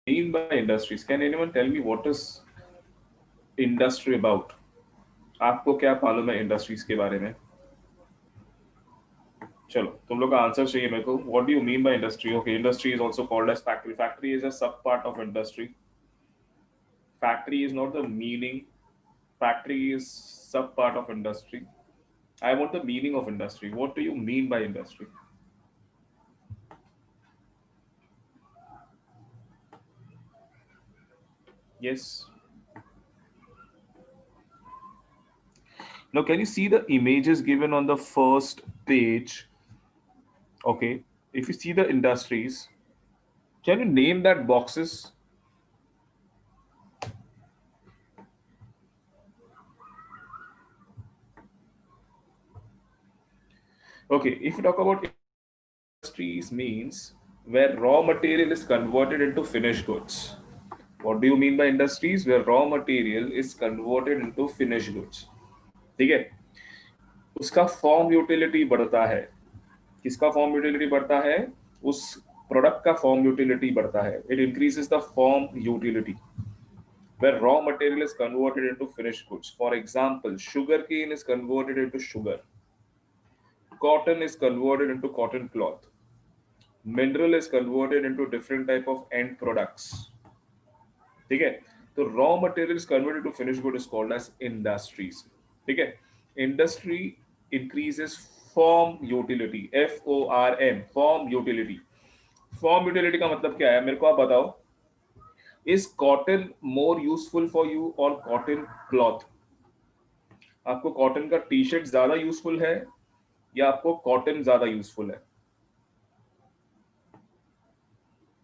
mean by industries? Can anyone tell me what is industry about? आपको क्या मालूम है इंडस्ट्रीज के बारे में? चलो तुम लोग का आंसर चाहिए मेरे को. What do you mean by industry? Okay, industry is also called as factory. Factory is a sub part of industry. Factory is not the meaning. Factory is sub part of industry. I want the meaning of industry. What do you mean by industry? Yes. Now, can you see the images given on the first page? Okay. If you see the industries, can you name that boxes? Okay. If you talk about industries, means where raw material is converted into finished goods. What do you mean by industries? Where raw material is converted into finished goods. ठीक है. उसका form utility बढ़ता है. किसका form utility बढ़ता है? उस product का फॉर्म यूटिलिटी बढ़ता है. It increases the form utility where raw material is converted into finished goods. For example, sugarcane is converted into sugar, cotton is converted into cotton cloth, mineral is converted into different type of end products. ठीक है. तो raw material is converted to finished good is called as industries. ठीक है. Industry increases form utility. FORM, form utility. Form utility का मतलब क्या है मेरे को आप बताओ. Is cotton more useful for you और कॉटन क्लॉथ? आपको कॉटन का टी शर्ट ज्यादा यूजफुल है या आपको कॉटन ज्यादा यूजफुल है?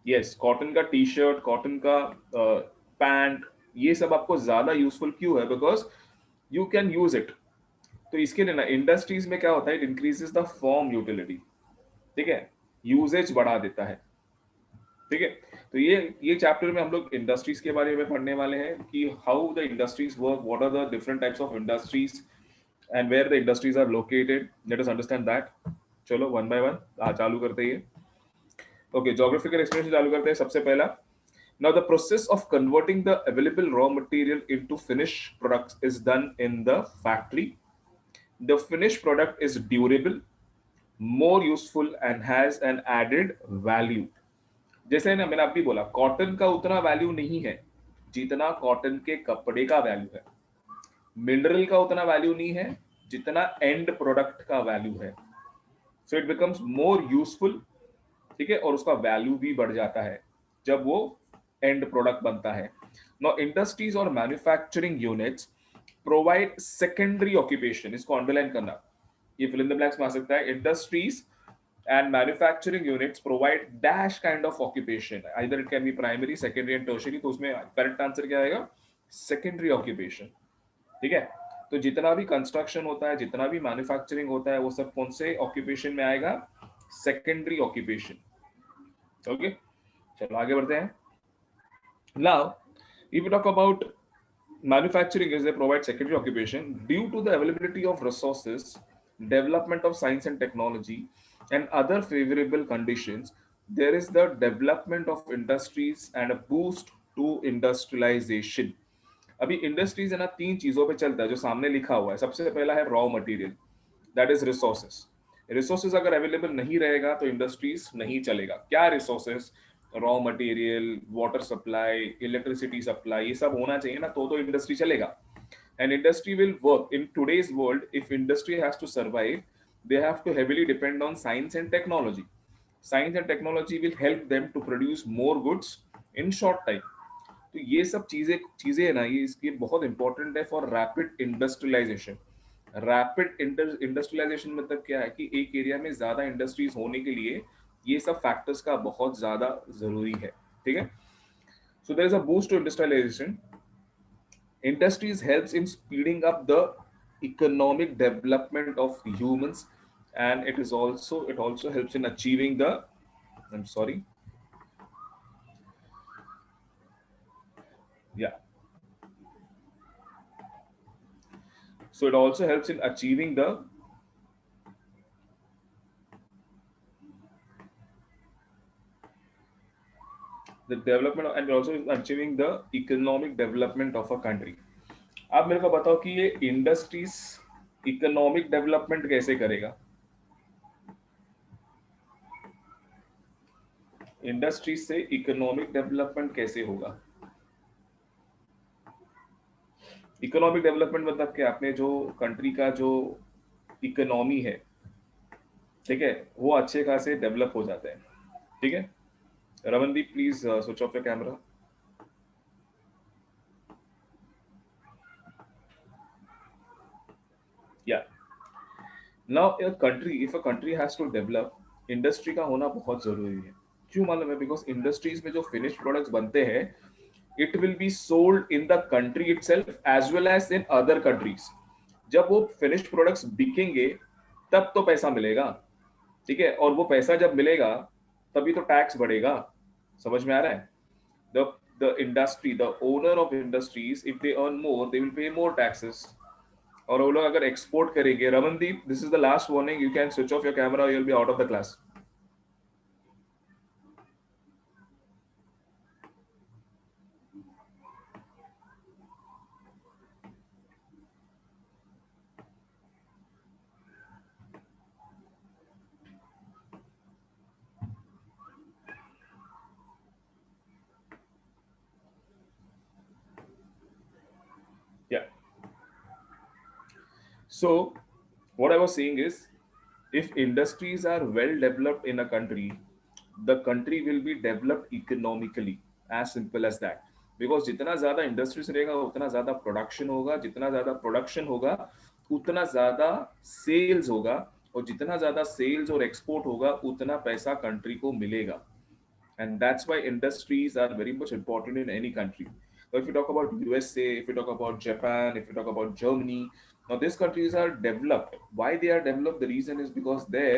यस, कॉटन का टी शर्ट, कॉटन का पैंट, ये सब आपको ज्यादा यूजफुल क्यों है? Because you can use it. तो इसके लिए ना इंडस्ट्रीज में क्या होता है, it increases the form utility. ठीक है, यूजेज बढ़ा देता है. ठीक है. तो ये चैप्टर में हम लोग इंडस्ट्रीज के बारे में पढ़ने वाले हैं कि how the industries work, what are the different types of industries and where the industries are located. Let us understand that. चलो वन बाय वन चालू करते हैं. ओके, ज्योग्राफिकल एक्सप्लेनेशन चालू करते हैं. सबसे पहला, now the process of converting the available raw material into finished products is done in the factory. The finished product is durable, more useful and has an added value. जैसे ना मैंने अभी बोला, कॉटन का उतना वैल्यू नहीं है जितना कॉटन के कपड़े का वैल्यू है. मिनरल का उतना वैल्यू नहीं है जितना एंड प्रोडक्ट का वैल्यू है. So it becomes more useful. ठीक है, और उसका वैल्यू भी बढ़ जाता है जब वो एंड प्रोडक्ट बनता है. नाउ इंडस्ट्रीज और manufacturing units provide secondary occupation. इसको अंडरलाइन करना, ये फिल इन द ब्लैंक्स में आ सकता है. Industries and manufacturing units provide dash kind of occupation. Either it can be primary, secondary and tertiary. तो उसमें करेक्ट आंसर क्या आएगा? Secondary occupation. ठीक है. तो जितना भी कंस्ट्रक्शन होता है, जितना भी मैन्युफैक्चरिंग होता है, वो सब कौन से ऑक्यूपेशन में आएगा? Secondary occupation. ओके, चलो आगे बढ़ते हैं. Now, if we talk about manufacturing, is they provide secondary occupation due to the availability of resources, development of science and technology, and other favorable conditions. There is the development of industries and a boost to industrialization. अभी industries है ना, तीन चीजों पे चलता है जो सामने लिखा हुआ है. सबसे पहला है raw material, that is resources. Resources अगर अवेलेबल नहीं रहेगा तो इंडस्ट्रीज नहीं चलेगा. क्या रिसोर्सेज? Raw material, water supply, electricity supply, ये सब होना चाहिए ना, तो इंडस्ट्री चलेगा. And industry will work in today's world. If industry has to survive, they have to heavily depend on science and technology. Science and technology will help them to produce more goods in short time. तो ये सब चीजें चीजें है ना, ये इसकी बहुत इंपॉर्टेंट है for rapid industrialisation. Rapid industrialisation मतलब क्या है कि एक एरिया में ज्यादा इंडस्ट्रीज होने के लिए ये सब फैक्टर्स का बहुत ज्यादा जरूरी है. ठीक है. So there is a boost to industrialisation. Industries helps in speeding up the economic development of humans, and it also helps in achieving the, I'm sorry, yeah, so it also helps in achieving the development and also achieving the economic development of a country. आप मेरे को बताओ कि ये industries economic development कैसे करेगा? Industries से economic development कैसे होगा? इकोनॉमिक डेवलपमेंट मतलब कि आपने जो कंट्री का जो इकोनॉमी है, ठीक है, वो अच्छे खासे डेवलप हो जाते हैं। ठीक है, Ramandeep please switch off your camera. या now a country, if a country has to develop, industry का होना बहुत जरूरी है। क्यों मालूम है? बिकॉज इंडस्ट्रीज में जो फिनिश प्रोडक्ट्स बनते हैं, it will be sold in the country itself as well as in other countries. जब वो फिनिश प्रोडक्ट्स बिकेंगे तब तो पैसा मिलेगा। ठीक है, और वो पैसा जब मिलेगा तभी तो टैक्स बढ़ेगा। समझ में आ रहा है? The the industry, the owner of industries, if they earn more they will pay more taxes. और वो लोग अगर एक्सपोर्ट करेंगे, Ramandeep this is the last warning, you can switch off your camera, you will be out of the class. या so what I was saying is, if industries are well developed in a country, the country will be developed economically, as simple as that. Because जितना ज्यादा industries रहेगा उतना ज्यादा production होगा, जितना ज्यादा production होगा उतना ज्यादा सेल्स होगा, और जितना ज्यादा सेल्स और एक्सपोर्ट होगा उतना पैसा कंट्री को मिलेगा। And that's why industries are very much important in any country. Now, if you talk about USA, if you talk about Japan, if you talk about Germany, now these countries are developed. Why they are developed? The reason is because their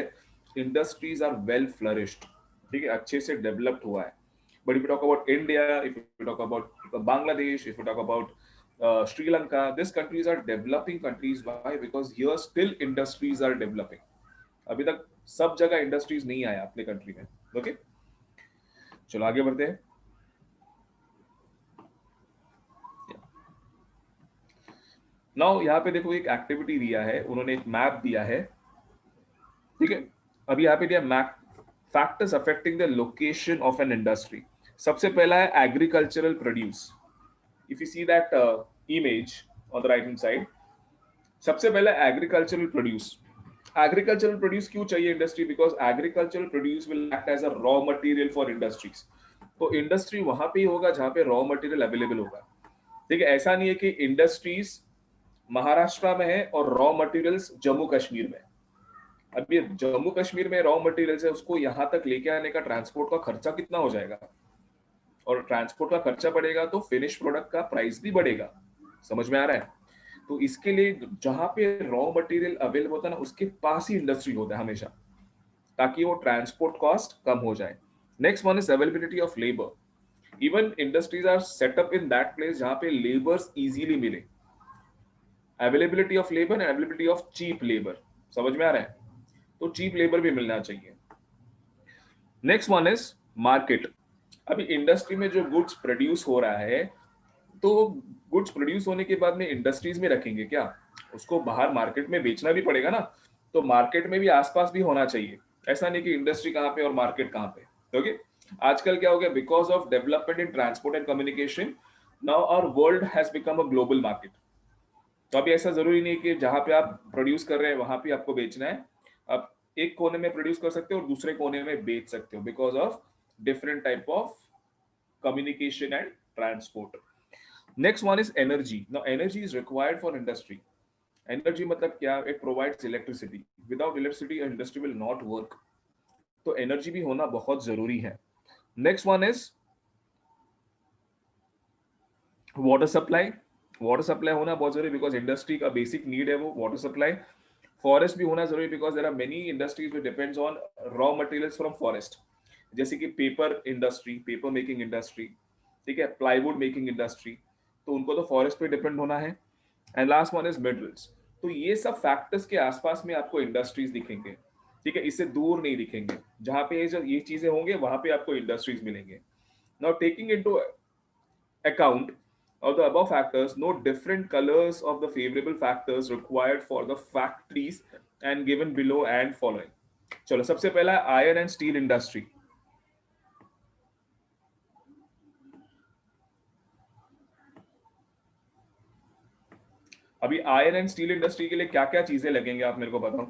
industries are well flourished. ठीक है, अच्छे से developed हुआ है. But if you talk about India, if you talk about Bangladesh, if you talk about Sri Lanka, these countries are developing countries. Why? Because here still industries are developing. अभी तक सब जगह इंडस्ट्रीज नहीं आया अपने country में। Okay, चलो आगे बढ़ते हैं। नाउ यहाँ पे देखो, एक एक्टिविटी दिया है उन्होंने, एक मैप दिया है। ठीक है, अभी यहाँ पे दिया map, factors affecting the location of an industry. सबसे पहला है agricultural produce. If you see that image on the right hand side, सबसे पहला एग्रीकल्चरल प्रोड्यूस। एग्रीकल्चरल प्रोड्यूस क्यों चाहिए industry? Because agricultural produce will act as a raw material for industries. तो industry वहां पे ही होगा जहां पे रॉ मटेरियल अवेलेबल होगा। ठीक है, ऐसा नहीं है कि इंडस्ट्रीज महाराष्ट्र में है और रॉ मटेरियल्स जम्मू कश्मीर में। अब ये जम्मू कश्मीर में रॉ मटेरियल्स है, उसको यहाँ तक लेके आने का ट्रांसपोर्ट का खर्चा कितना हो जाएगा, और ट्रांसपोर्ट का खर्चा बढ़ेगा तो फिनिश प्रोडक्ट का प्राइस भी बढ़ेगा। समझ में आ रहा है? तो इसके लिए जहां पे रॉ मटेरियल अवेलेबल होता है ना, उसके पास ही इंडस्ट्री होता है हमेशा, ताकि वो ट्रांसपोर्ट कॉस्ट कम हो जाए। Next one is availability of labour. Even industries are set up in that place जहां पे लेबर्स इजीली मिले। Availability of labour and availability of cheap labour. समझ में आ रहा है? तो चीप लेबर भी मिलना चाहिए। Next one is market. अभी इंडस्ट्री में जो गुड्स प्रोड्यूस हो रहा है, तो गुड्स प्रोड्यूस होने के बाद में इंडस्ट्रीज में रखेंगे क्या? उसको बाहर मार्केट में बेचना भी पड़ेगा ना। तो मार्केट में भी आसपास भी होना चाहिए। ऐसा नहीं कि इंडस्ट्री कहाँ पे और मार्केट कहाँ पे। ओके, आजकल क्या हो गया, because of development in transport and communication, now our world has become a global market. तो अभी ऐसा जरूरी नहीं कि जहां पे आप प्रोड्यूस कर रहे हैं वहां पे आपको बेचना है। आप एक कोने में प्रोड्यूस कर सकते हो और दूसरे कोने में बेच सकते हो, because of different type of communication and transport. Next one is energy. Now energy is required for industry. Energy मतलब क्या? It provides electricity. Without electricity industry will not work. तो एनर्जी भी होना बहुत जरूरी है। Next one is water supply. Water supply होना बहुत जरूरी, बिकॉज इंडस्ट्री का बेसिक नीड है वो वाटर सप्लाई। फॉरेस्ट भी होना जरूरी, because there are many industries which depends on raw materials from forest. जैसे कि paper industry, paper making industry, ठीक है, प्लाईवुड मेकिंग इंडस्ट्री, तो उनको तो फॉरेस्ट पे डिपेंड होना है। And last one is minerals. तो ये सब फैक्टर्स के आसपास में आपको इंडस्ट्रीज दिखेंगे। ठीक है, इससे दूर नहीं दिखेंगे। जहां पे ये चीजें होंगे वहां पे आपको इंडस्ट्रीज मिलेंगे। Now, taking into account of the above factors, note different colors of the favorable factors required for the factories and given below and following. चलो सबसे पहला आयरन एंड स्टील इंडस्ट्री. अभी आयरन एंड स्टील इंडस्ट्री के लिए क्या क्या चीजें लगेंगे आप मेरे को बताओ.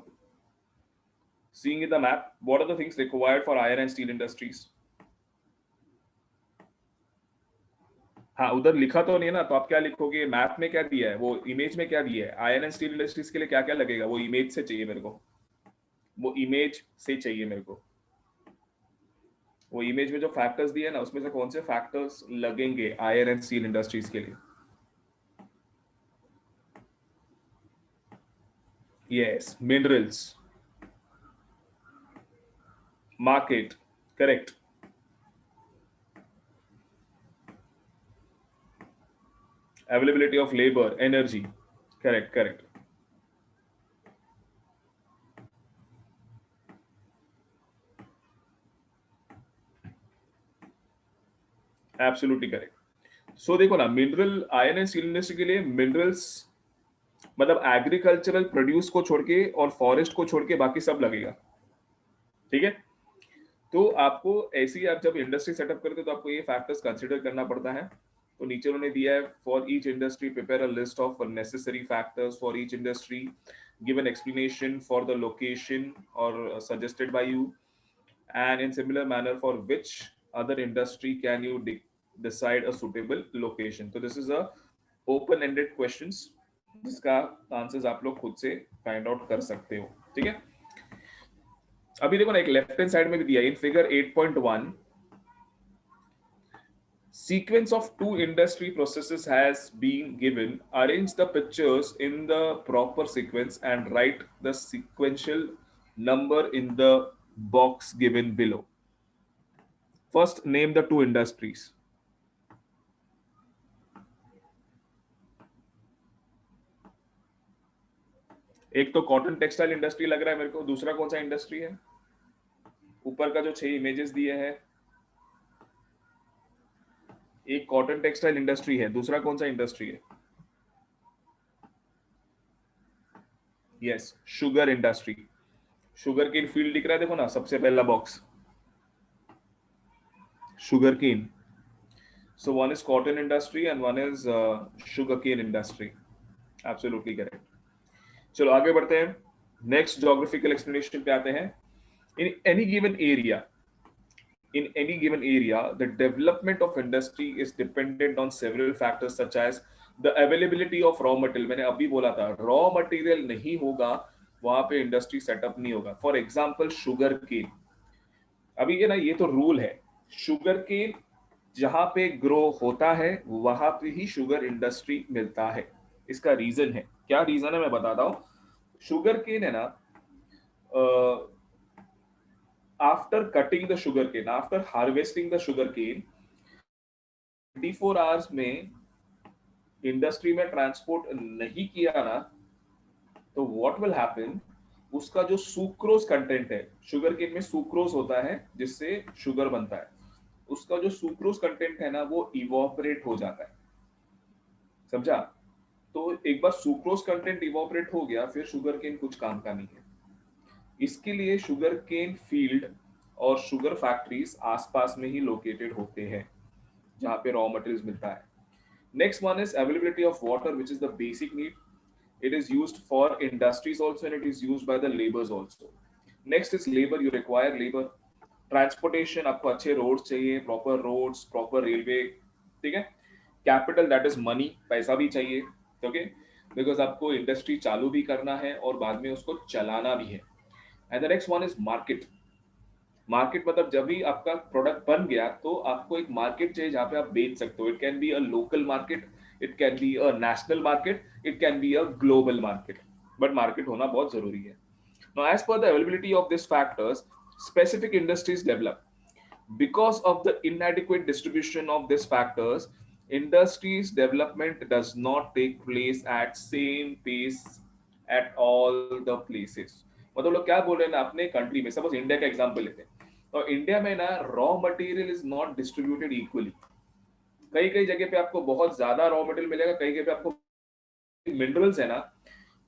Seeing in the map, what are the things required for iron and steel industries? हाँ, उधर लिखा तो नहीं है ना, तो आप क्या लिखोगे? मैप में क्या दिया है, वो इमेज में क्या दिया है? आयरन एंड स्टील इंडस्ट्रीज के लिए क्या क्या लगेगा, वो इमेज से चाहिए मेरे को. वो इमेज से चाहिए मेरे को. वो इमेज में जो फैक्टर्स दिए हैं ना, उसमें से कौन से फैक्टर्स लगेंगे आयरन एंड स्टील इंडस्ट्रीज के लिए? Yes, minerals. Market. Correct. Availability of labour, energy. Correct correct. Absolutely correct. So देखो ना, mineral iron and steel industry के लिए मिनरल्स मतलब एग्रीकल्चरल प्रोड्यूस को छोड़ के और फॉरेस्ट को छोड़ के बाकी सब लगेगा. ठीक है. तो आपको ऐसे ही आप जब इंडस्ट्री सेटअप करते हो तो आपको ये फैक्टर्स कंसिडर करना पड़ता है. तो नीचे उन्होंने दिया है, for each industry prepare a list of necessary factors for each industry, give an explanation for the location और suggested by you, and in similar manner for which other industry can you decide a suitable location. So this is a open ended questions जिसका answers आप लोग खुद से find out कर सकते हो. ठीक है. अभी देखो ना, एक लेफ्ट हैंड साइड में भी दिया in figure 8.1, sequence of two industry processes has been given, arrange the pictures in the proper sequence and write the sequential number in the box given below. First name the two industries. एक तो cotton textile industry लग रहा है मेरे को, दूसरा कौन सा इंडस्ट्री है? ऊपर का जो 6 इमेजेस दिए हैं, एक कॉटन टेक्सटाइल इंडस्ट्री है, दूसरा कौन सा इंडस्ट्री है? Yes, sugar industry. Sugar cane field दिख रहा है, देखो ना सबसे पहला box, sugar cane. So one is cotton industry and one is sugar cane industry. Absolutely correct. चलो आगे बढ़ते हैं. नेक्स्ट ज्योग्राफिकल एक्सप्लेनेशन पे आते हैं. In any given area, in any given area, the development of industry is dependent on several factors such as the availability of raw material. मैंने अभी बोला था, रॉ मटेरियल नहीं होगा वहां पे इंडस्ट्री सेटअप नहीं होगा. For example sugar cane. अभी ये ना, ये तो रूल है, शुगर केन जहां पे ग्रो होता है वहां पे ही शुगर इंडस्ट्री मिलता है. इसका रीजन है, क्या रीजन है मैं बताता हूँ. शुगर केन है ना, after cutting the sugar cane, after harvesting the sugar cane, 24 hours में इंडस्ट्री में ट्रांसपोर्ट नहीं किया ना, तो व्हाट विल हैपन, उसका जो सुक्रोज कंटेंट है, शुगर केन में सुक्रोज होता है जिससे शुगर बनता है, उसका जो सुक्रोज कंटेंट है ना वो इवोपरेट हो जाता है. समझा? तो एक बार सुक्रोज कंटेंट इवोपरेट हो गया, फिर शुगर केन कुछ काम का नहीं है. इसके लिए शुगर केन फील्ड और शुगर फैक्ट्रीज आसपास में ही लोकेटेड होते हैं जहां पे रॉ मटेरियल्स मिलता है. Next one is availability of water which is the basic need. It is used for industries also and it is used by the labours also. Next is labour, you require labour. Transportation, आपको अच्छे roads चाहिए, proper roads, proper railway. ठीक है. Capital, that is money, पैसा भी चाहिए. Okay, because आपको industry चालू भी करना है और बाद में उसको चलाना भी है. And the next one is market. Market मतलब जब भी आपका प्रोडक्ट बन गया तो आपको एक मार्केट चाहिए जहां पे आप बेच सकते हो. It can be a local market, it can be a national market, it can be a global market, but market होना बहुत जरूरी है. Now as per the availability of this factors, specific industries develop. Because of the inadequate distribution of these factors, industries development does not take place at same pace at all the places. मतलब लोग क्या बोल रहे हैं ना, अपने country में, suppose India का एग्जांपल लेते हैं. और इंडिया में ना raw material is not distributed equally. कई कई जगह पे आपको बहुत ज्यादा रॉ मटेरियल मिलेगा, कई जगह पे आपको मिनरल्स है ना,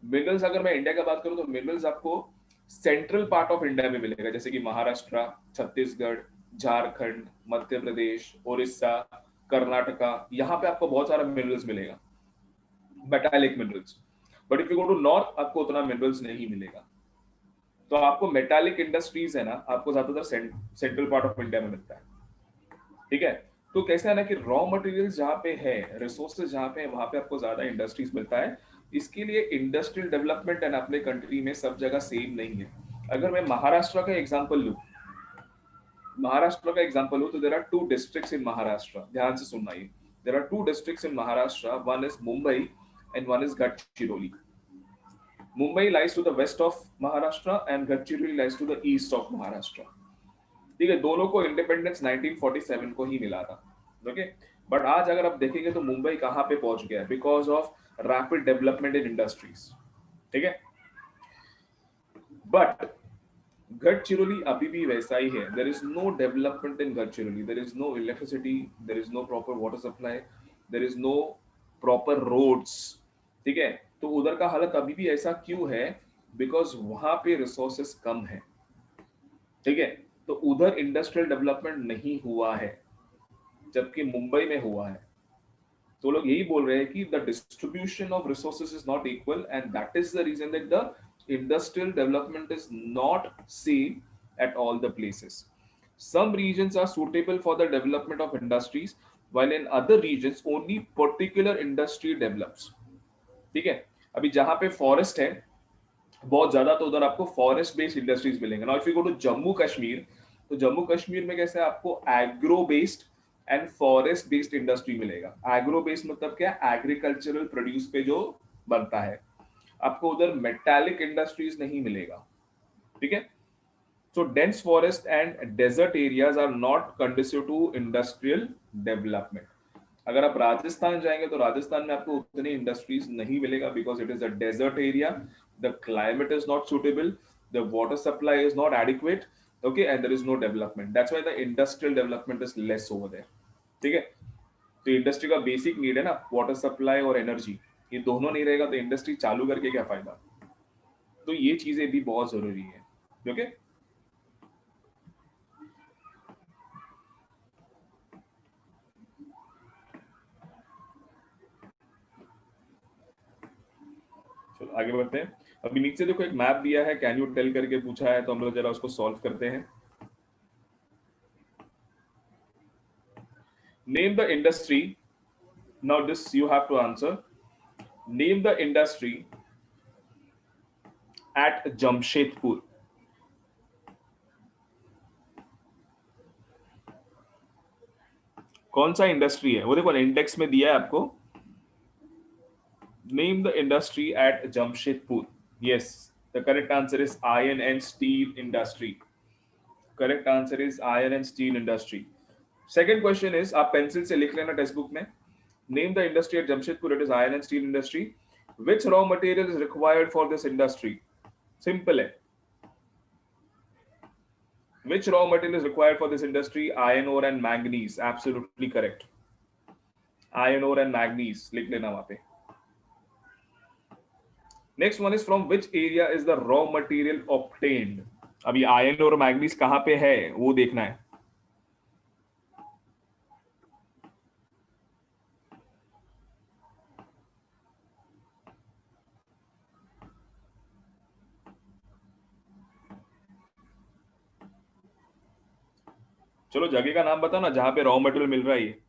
मिनरल्स अगर मैं इंडिया का बात करूं तो मिनरल्स आपको सेंट्रल पार्ट ऑफ इंडिया में मिलेगा, जैसे कि महाराष्ट्र, छत्तीसगढ़, झारखंड, मध्य प्रदेश, उड़ीसा, कर्नाटका, यहाँ पे आपको बहुत सारा मिनरल्स मिलेगा, metallic minerals. But if you go to north आपको उतना मिनरल्स नहीं मिलेगा। तो आपको मेटालिक इंडस्ट्रीज है ना, आपको ज्यादातर सेंट्रल पार्ट ऑफ इंडिया में मिलता है। ठीक है। तो कैसा है ना कि रॉ मटेरियल्स जहाँ पे है, रिसोर्सेज जहाँ पे है, वहां पे आपको ज्यादा इंडस्ट्रीज मिलता है। इसके लिए इंडस्ट्रियल डेवलपमेंट है ना अपने कंट्री में सब जगह सेम नहीं है। अगर मैं महाराष्ट्र का एग्जांपल लूं, महाराष्ट्र का एग्जांपल लूं तो there are two districts in Maharashtra, ध्यान से सुनना ये। There are two districts in Maharashtra, one is Mumbai and one is Gadchiroli. Mumbai lies to the west of Maharashtra and Gadchiroli lies to the east of Maharashtra. ठीक है, दोनों को इंडिपेंडेंस 1947 को ही मिला था। ओके। बट आज अगर आप देखेंगे तो मुंबई कहाँ पे पहुंच गया है, because of rapid development in industries. ठीक है। बट गडचिरोली अभी भी वैसा ही है, there is no development in Gadchiroli, there is no electricity, there is no proper water supply, there is no proper roads. ठीक है। तो उधर का हालत अभी भी ऐसा क्यों है? बिकॉज वहां पे रिसोर्सेस कम है। ठीक है। तो उधर इंडस्ट्रियल डेवलपमेंट नहीं हुआ है, जबकि मुंबई में हुआ है। तो लोग यही बोल रहे हैं कि the distribution of resources is not equal and that is the reason that the industrial development is not same at all the places. Some regions are suitable for the development of industries, while in other regions only particular industry develops. ठीक है। अभी जहां पे forest है बहुत ज्यादा, तो उधर आपको फॉरेस्ट बेस्ड इंडस्ट्रीज मिलेंगे ना। If you go to Jammu Kashmir, तो जम्मू कश्मीर में कैसे आपको agro based and forest based industry मिलेगा। एग्रो बेस्ड मतलब क्या? एग्रीकल्चरल प्रोड्यूस पे जो बनता है। आपको उधर मेटालिक इंडस्ट्रीज नहीं मिलेगा। ठीक है। So dense forest and desert areas are not conducive to industrial development. अगर आप राजस्थान जाएंगे तो राजस्थान में आपको उतनी इंडस्ट्रीज नहीं मिलेगा, because it is a desert area, the climate is not suitable, the water supply is not adequate, okay, and there is no development. That's why the industrial development is less over there. ठीक है। तो industry का basic need है ना, water supply और energy, ये दोनों नहीं रहेगा तो इंडस्ट्री चालू करके क्या फायदा? तो ये चीजें भी बहुत जरूरी है। ओके। चलो आगे बढ़ते हैं। अभी नीचे देखो एक मैप दिया है, कैन यू टेल करके पूछा है, तो हम लोग जरा उसको सॉल्व करते हैं। Name the industry, now this you have to answer. Name the industry at Jamshedpur. कौन सा इंडस्ट्री है वो देखो, इंडेक्स में दिया है आपको। Name the industry at Jamshedpur. Yes, the correct answer is iron and steel industry. Correct answer is iron and steel industry. Second question is, आप पेंसिल से लिख लेना टेक्स्ट बुक में। Name the industry at Jamshedpur, it is iron and steel industry. Which raw material is required for this industry? Simple है। Which raw material is required for this industry? Iron ore and manganese. Absolutely correct. Iron ore and manganese. लिख लेना वहां पे। Next one is, from which area is the raw material obtained? अभी iron और manganese कहाँ पे है वो देखना है। चलो जगह का नाम बताओ ना जहां पे रॉ मटेरियल मिल रहा है ये।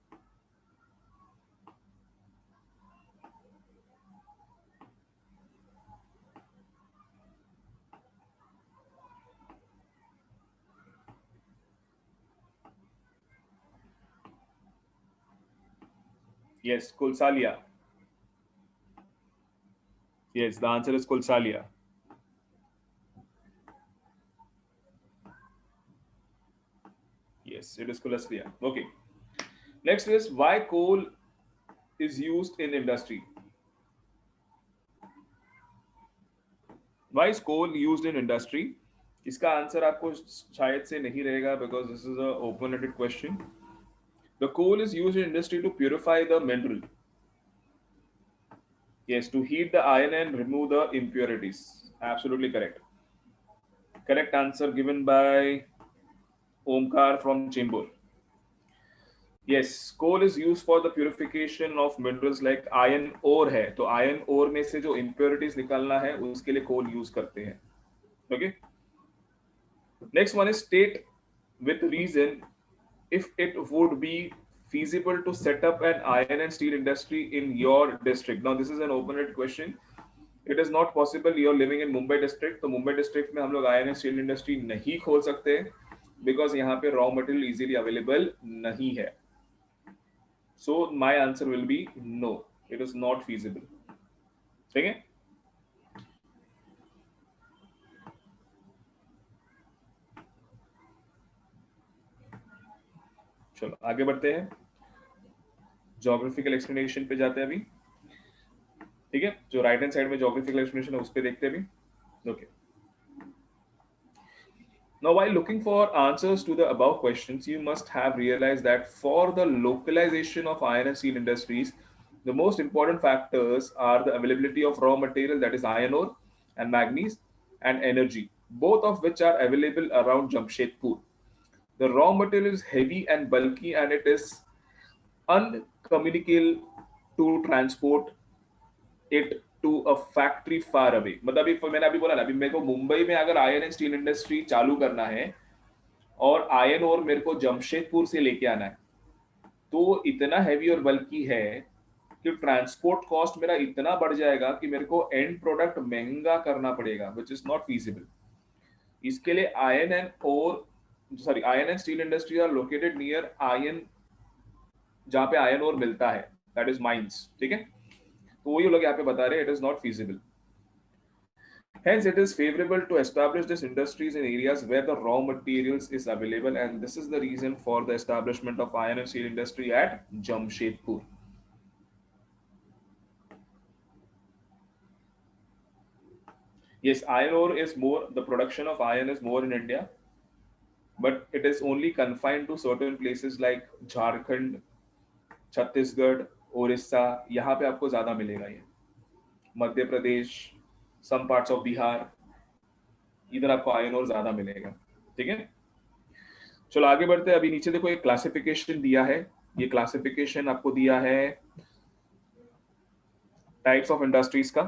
Yes, Kulsalia. Yes, the answer is Kulsalia. Yes, it is Kulsalia. Okay. Next is, why coal is used in industry? Why is coal used in industry? इसका आंसर आपको शायद से नहीं रहेगा because this is a open ended question. The coal is used in industry to purify the mineral. Yes, to heat the iron and remove the impurities. Absolutely correct. Correct answer given by Omkar from Chembur. Yes, coal is used for the purification of minerals like iron ore है तो iron ore में से जो impurities निकालना है उसके लिए coal use करते हैं. Okay. Next one is state with reason if it would be feasible to set up an iron and steel industry in your district. Now this is an open-ended question. It is not possible. You are living in Mumbai district, तो Mumbai district में हम लोग iron and steel industry नहीं खोल सकते because यहाँ पे raw material easily available नहीं है. So my answer will be no, it is not feasible. ठीक है. चलो आगे बढ़ते हैं, जोग्राफिकल एक्सप्लेनेशन पे जाते हैं अभी. ठीक है, जो राइट हैंड साइड में जोग्राफिकल एक्सप्लेनेशन है उस पे देखते हैं अभी. Okay. Now, while looking for answers to the above questions, you must have realized that for the localization of iron and steel industries, the most important factors are the availability of raw material, that is iron ore and manganese, and energy, both of which are available around Jamshedpur. The raw material is heavy and bulky, and it is uncommunicable to transport it to a factory far away. मतलब अभी मैंने अभी बोला ना, अभी मेरे को मुंबई में अगर आयरन एंड स्टील इंडस्ट्री चालू करना है और आयरन और मेरे को जमशेदपुर से लेके आना है, तो इतना हैवी और बल्कि है कि ट्रांसपोर्ट कॉस्ट मेरा इतना बढ़ जाएगा कि मेरे को एंड प्रोडक्ट महंगा करना पड़ेगा, विच इज नॉट फीजिबल. इसके लिए आयरन एंड और sorry iron and steel industry are located near iron, जहां पे आयरन और मिलता है, दैट इज माइंस. ठीक है, तो वही लोग यहाँ पे बता रहे हैं it is not feasible. Hence, it is favorable to establish these industries in areas where the raw materials is available, and this is the reason for the establishment of iron and steel industry at Jamshedpur. Yes, iron ore is more, the production of iron is more in India, but it is only confined to certain places like Jharkhand, Chhattisgarh, Odisha, यहाँ पे आपको ज्यादा मिलेगा ये. Madhya Pradesh, some parts of Bihar, इधर आपको iron और ज्यादा मिलेगा. ठीक है, चलो आगे बढ़ते हैं. अभी नीचे देखो एक क्लासिफिकेशन दिया है. ये क्लासिफिकेशन आपको दिया है टाइप्स ऑफ इंडस्ट्रीज का.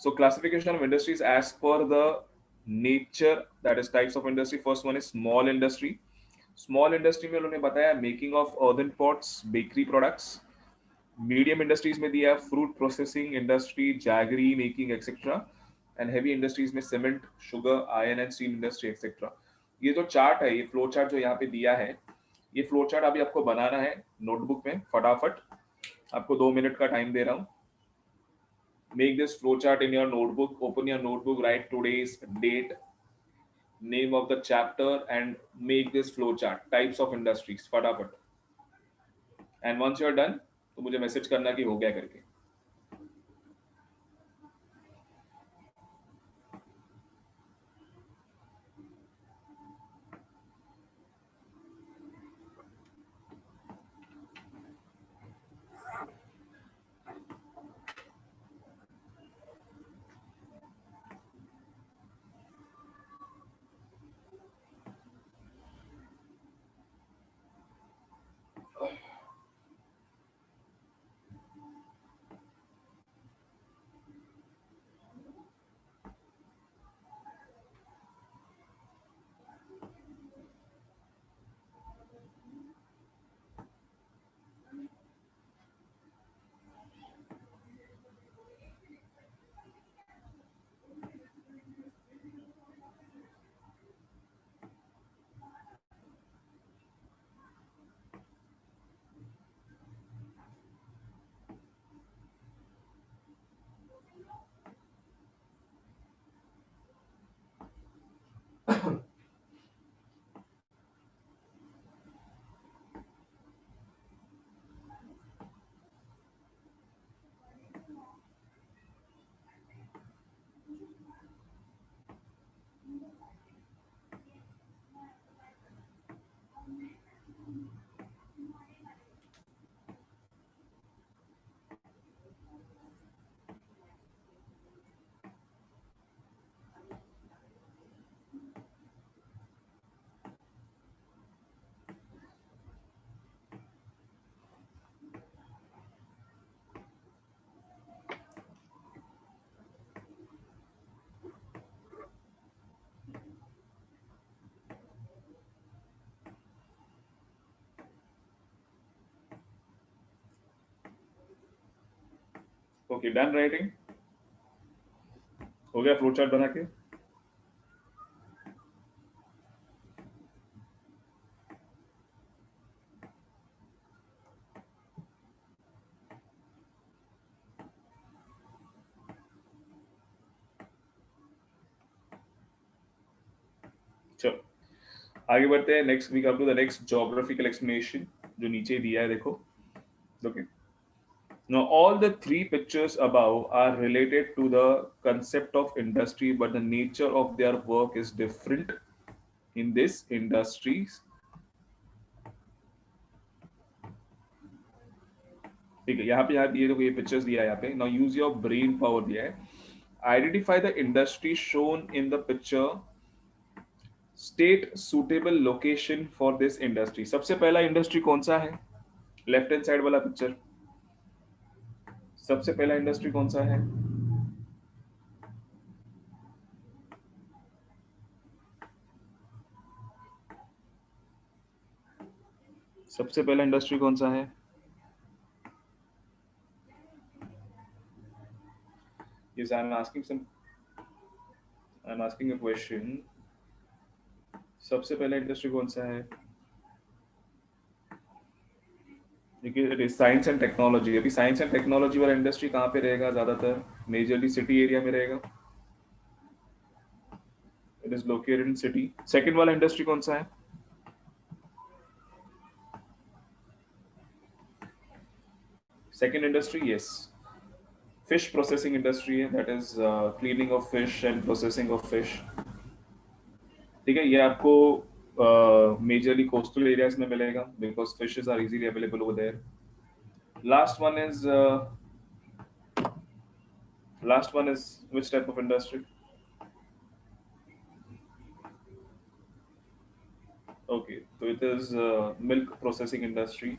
So classification of industries as per the nature, that is types of industry. First one is small industry. Small industry में उन्होंने बताया making of earthen pots, bakery products. Medium industries में दिया fruit processing industry, jaggery making etcetera. And heavy industries में cement, sugar, iron and steel industry etcetera. ये जो chart है, ये फ्लो चार्ट जो यहाँ पे दिया है, ये फ्लो चार्ट अभी आपको बनाना है नोटबुक में फटाफट. आपको 2 मिनट का टाइम दे रहा हूँ. Make this flow chart in your notebook. Open your notebook, write today's date, name of the chapter and make this flow chart, types of industries, फटाफट. And once you are done तो मुझे message करना कि हो गया करके. Okay, done writing हो गया, फ्लो चार्ट बना के। चलो आगे बढ़ते हैं, next we come to the next geographical explanation जो नीचे दिया है, देखो। Okay, now all the three pictures above are related to the concept of industry, but the nature of their work is different in this industries। ठीक है, यहाँ ये देखो, ये पिक्चर्स दिया है यहाँ पे। Now use your brain power दिया है। Identify the industry shown in the picture, state suitable location for this industry. सबसे पहला इंडस्ट्री कौन सा है? लेफ्ट हैंड साइड वाला पिक्चर, सबसे पहला इंडस्ट्री कौन सा है? सबसे पहला इंडस्ट्री कौन सा है? Yes, I'm asking a question। सबसे पहला इंडस्ट्री कौन सा है? देखिए, साइंस एंड टेक्नोलॉजी। अभी साइंस एंड टेक्नोलॉजी वाला इंडस्ट्री कहाँ पे रहेगा? ज्यादातर मेजरली सिटी एरिया में रहेगा। It is located in city. Second वाला इंडस्ट्री कौन सा है? Second industry, yes, fish processing industry है। That is cleaning of fish and processing of fish. ठीक है, ये आपको मेजरली कोस्टल एरियाज में मिलेगा, because fishes are easily available over there. Last one is which type of industry? Okay, so it is milk processing industry।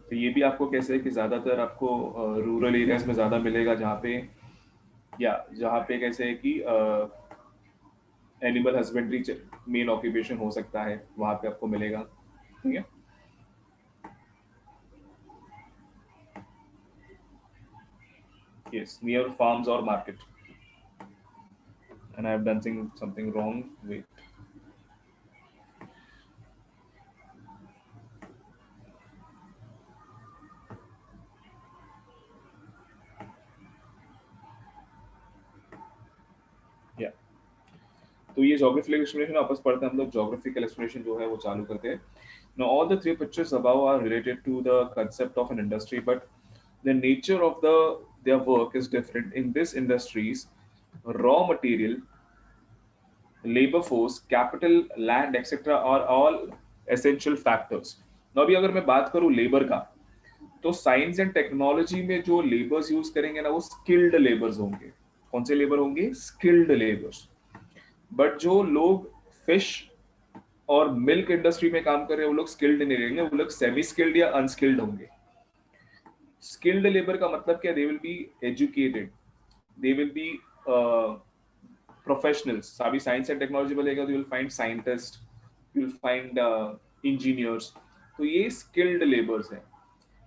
तो ये भी आपको कैसे है कि ज्यादातर आपको रूरल एरियाज में ज्यादा मिलेगा, जहाँ पे या जहाँ पे कैसे है कि एनिमल हस्बेंड्री मेन ऑक्यूपेशन हो सकता है, वहां पे आपको मिलेगा। ठीक है, यस, नियर फार्म्स और market. And I have done something wrong, wait. या तो ये ज्योग्राफिकल एक्सप्लेनेशन वापस पढ़ते हैं हम लोग। ज्योग्राफिकल एक्सप्लेनेशन जो है वो चालू करते हैं। Now, all the three pictures above are related to the concept of an industry, but the nature of their work is different. In this industries, raw material, labor force, capital, land, etc. are all essential factors. Now, अभी अगर मैं बात करूं labour का, तो science and technology में जो labours use करेंगे ना, वो स्किल्ड लेबर्स होंगे। कौन से लेबर होंगे? Skilled labours. बट जो लोग फिश और मिल्क इंडस्ट्री में काम कर रहे हैं, वो लोग स्किल्ड नहीं रहेंगे, वो लोग सेमी स्किल्ड या अनस्किल्ड होंगे। स्किल्ड लेबर का मतलब क्या? They will be educated, they will be professionals. अभी साइंस एंड टेक्नोलॉजी बोलेगा तो you will find scientist, you will find engineers. तो ये स्किल्ड लेबर्स हैं।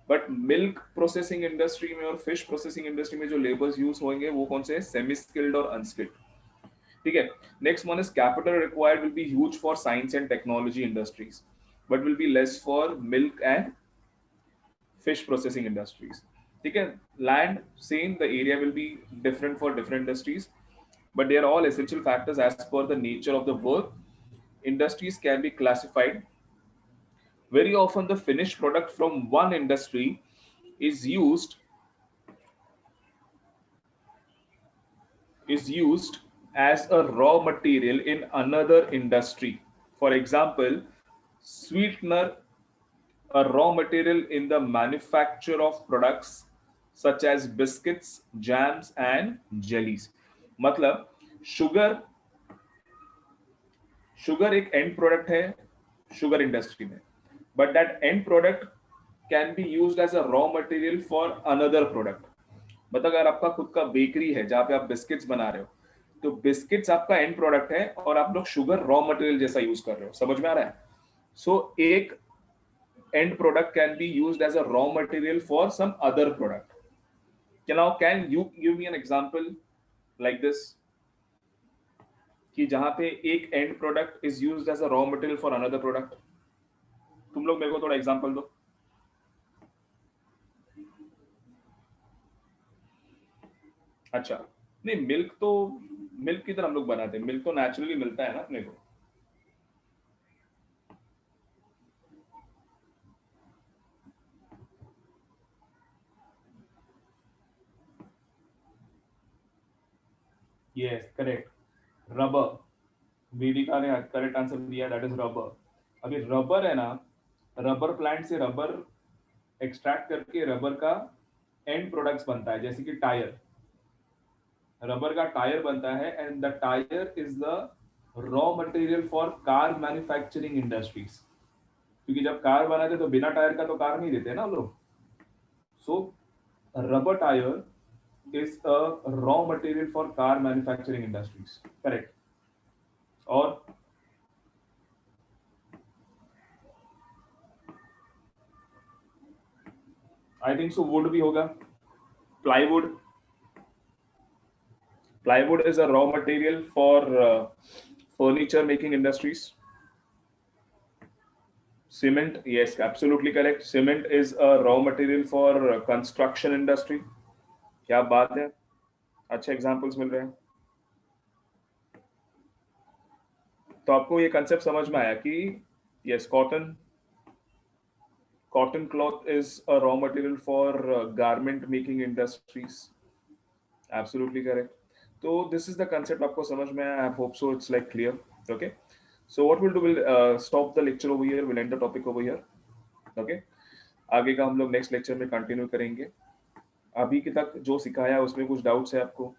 बट मिल्क प्रोसेसिंग इंडस्ट्री में और फिश प्रोसेसिंग इंडस्ट्री में जो लेबर्स यूज होंगे वो कौन से हैं? सेमी स्किल्ड और अनस्किल्ड। ठीक है, next one is capital required will be huge for science and technology industries, but will be less for milk and fish processing industries. ठीक है, land same, the area will be different for different industries, but they are all essential factors as per the nature of the work. Industries can be classified. Very often the finished product from one industry is used as a raw material in another industry. For example, sweetener, a raw material in the manufacture of products such as biscuits, jams and jellies। मतलब sugar sugar एक end product है sugar industry में, but that end product can be used as a raw material for another product. मतलब अगर आपका खुद का bakery है जहां पे आप बिस्किट्स बना रहे हो, तो बिस्किट्स आपका एंड प्रोडक्ट है और आप लोग शुगर रॉ मटेरियल जैसा यूज कर रहे हो। समझ में आ रहा है? सो एक end product can be used as a raw material for some other product. Now, can you give me an example like this कि जहां पे एक end product is used as a raw material for another product? तुम लोग मेरे को थोड़ा example दो. अच्छा, नहीं मिल्क किधर हम लोग बनाते हैं? मिल्क तो नेचुरली मिलता है ना अपने को. Yes, correct. रबर. वेदिका ने करेक्ट आंसर दिया, दैट इज रबर. अभी रबर है ना, रबर प्लांट से रबर एक्सट्रैक्ट करके रबर का एंड प्रोडक्ट्स बनता है, जैसे कि टायर. रबर का टायर बनता है and the tyre is the raw material for car manufacturing industries. क्योंकि जब कार बनाते तो बिना टायर का तो कार नहीं देते ना लोग. So rubber tyre is a raw material for car manufacturing industries. Correct. और आई थिंक सो वुड भी होगा. Plywood. Plywood is a raw material for furniture making industries. Cement, yes, absolutely correct. Cement is a raw material for construction industry. क्या बात है, अच्छे examples मिल रहे हैं. तो आपको ये कंसेप्ट समझ में आया कि yes, cotton cloth is a raw material for garment making industries. Absolutely correct. तो दिस इज द कंसेप्ट आपको समझ में आया. I hope so it's like clear. Okay. So what we'll do, we'll stop the lecture over here. We'll end the topic over here. Okay. आगे का हम लोग next lecture में कंटिन्यू करेंगे. अभी के तक जो सिखाया उसमें कुछ डाउट्स है आपको?